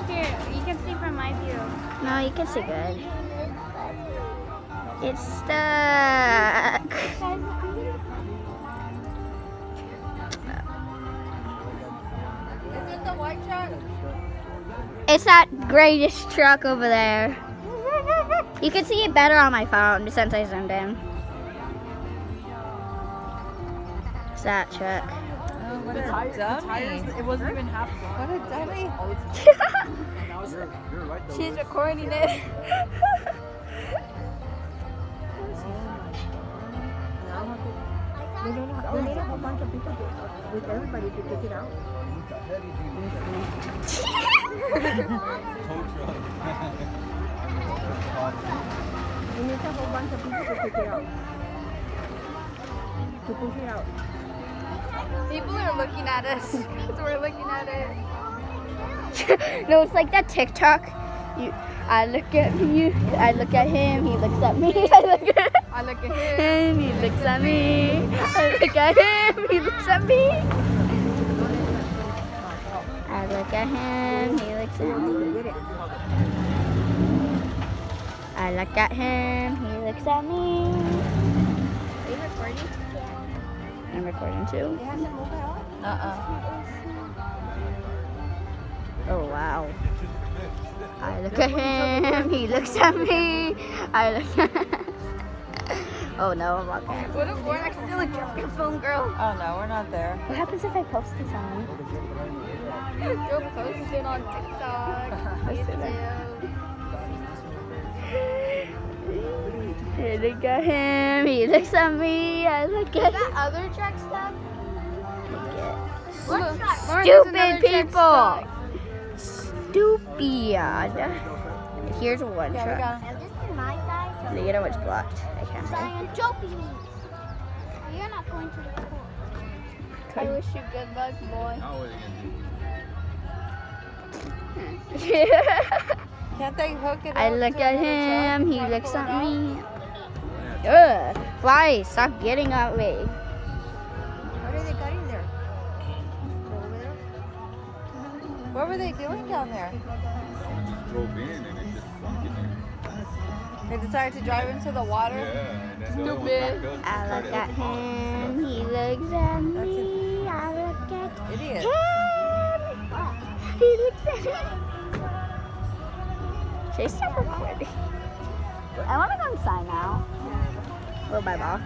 Here, you can see from my view. No, you can see good. It's stuck. Is it the white truck? It's that greatest truck over there. You can see it better on my phone since I zoomed in. It's that truck. Oh, what a dummy. It wasn't even half. What a dummy. She's recording it. They need a whole bunch of people with everybody to take it out. We need a whole bunch of people to take it out. To push it out. People are looking at us. So we're looking at it. No, it's like that TikTok. I look at you, I look at him, he looks at me. I look at him, he looks at me. I look at him, he looks at me. I look at him, he looks at me. I look at him, he looks at me. Are you recording? I'm recording too. It hasn't moved at all? Oh wow. I look at him, he looks at me. I look at Oh no, I'm okay. What if we're accidentally dropping your phone, girl? Oh no, we're not there. What happens if I post this on? Go post it on TikTok. I look at him, he looks at me, I look at That other truck stuff? Stupid people! Stupid. Here's one truck. Is this is my side? The other one's blocked. I can't see. Joking me. You're not going to the court. I wish you good luck, boy. Can't they hook it up? I look to at another him, truck? he Try to looks pull at it out? me. Ugh, fly, stop getting at me. What are they cutting there? Over there? What were they doing down there? Drove in and it just sunk in there. They decided to drive into the water? Yeah, and then the other one Stupid. backed up and I started look at helping him, he looks at me. I look at Idiot. him, he looks at me. Should I stop recording? I want to go inside now. Or my ball.